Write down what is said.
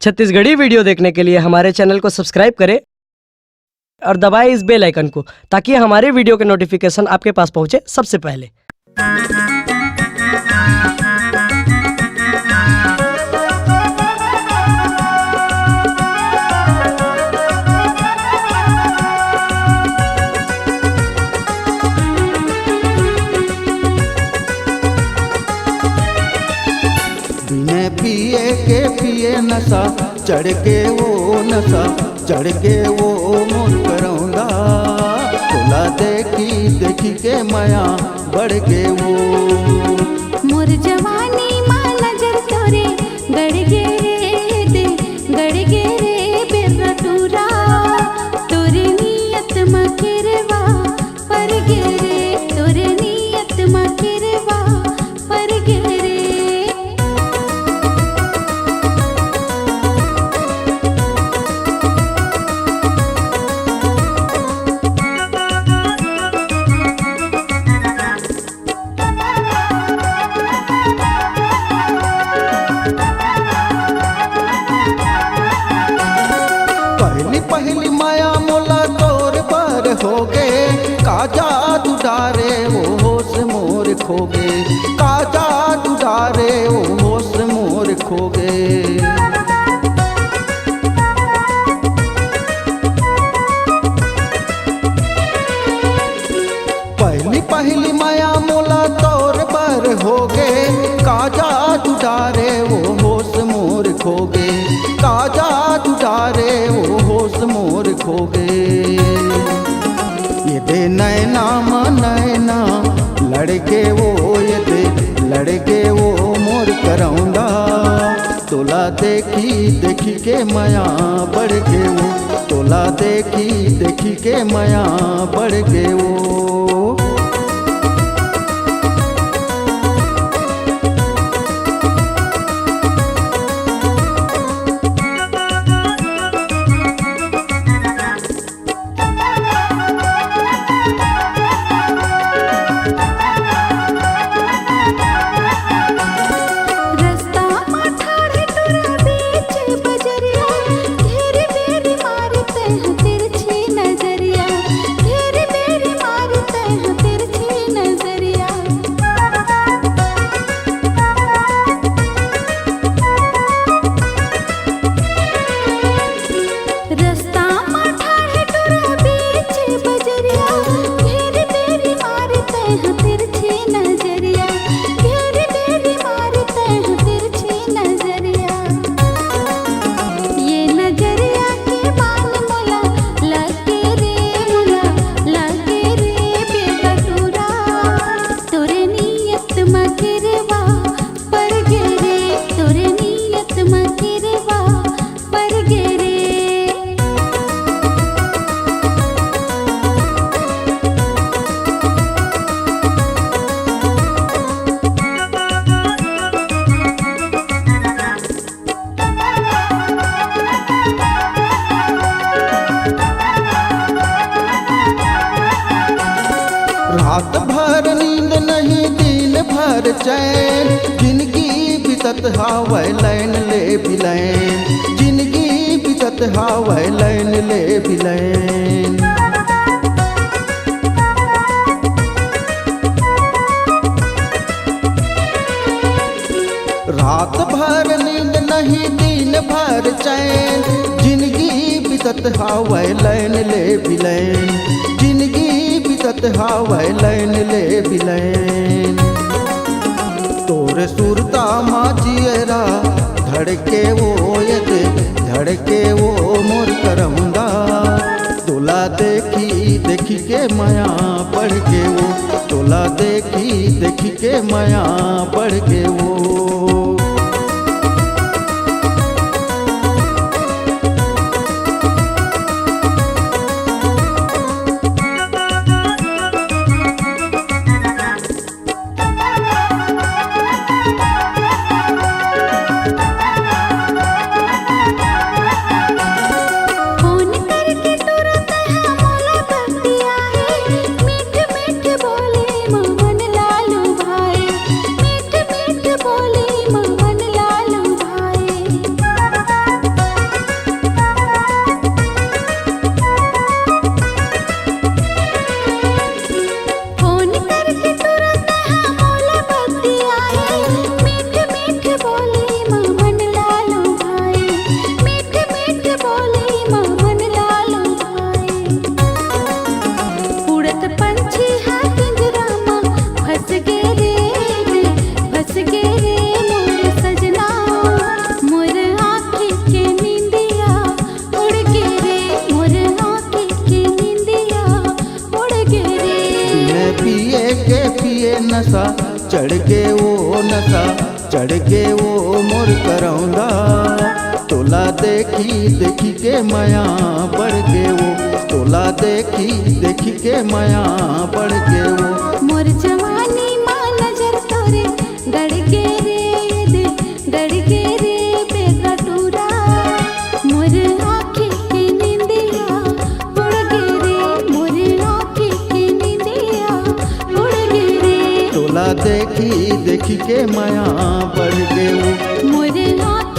Chhattisgarhi video देखने के लिए हमारे चैनल को सब्सक्राइब करें और दबाएं इस बेल आइकन को, ताकि हमारे वीडियो के नोटिफिकेशन आपके पास पहुंचे सबसे पहले। बिने पिए के पिए नशा चढ़ के वो नशा चढ़ के वो मोर करौंदा तोला देखी देखी के माया बढ़ के वो मोर जवानी माँ नजर तोरे गड़ गे रे दे गड़ गे रे बेरटूरा तोरे नियत मकेरवा पर गे रे तोरे नियत मकेरवा पर गे रे। पहली माया मोला तोर पर हो गे का जादू डारे वो होश मोर खो गे का जादू डारे वो होश मोर खो गे। पहली माया मोला तोर पर हो गे का जादू डारे वो होश मोर खो गे का जादू डारे वो होश मोर खो गे। ये दे नैना नैना लड़के वो ये दे लड़के वो मोर करौंदा तोला देखी देखी के माया बढ़ के वो तोला देखी देखी के माया बढ़ के वो। रात भर नींद नहीं दिन भर चैन जिंदगी बितत हावै लैन ले बिलैन जिंदगी बितत हावै लैन ले बिलैन। रात भर नींद नहीं दिन भर चैन जिंदगी बितत हावै लैन ले बिलैन जिंदगी बितत हावै लैन ले बिलैन। तोर सुरता माँ जियरा धड़के वो यदे धड़के वो मोर करौंदा तोला देखी देखी के माया बढ़ के वो तोला देखी देखी के माया बढ़ के वो। बोले चढ़ के वो मोर करौंदा तोला देखी देखी के माया बढ़ के वो तोला देखी देखी के माया बढ़ के वो मोर जवानी माँ नजर तोरे गड़ के रे दे गड़ के रे बेगटूरा मोर आँखी के नींदिया उड़ गे रे मोर आँखी के नींदिया उड़ गे रे तोला देखी देखी के माया बढ़ के वो मोर आँखी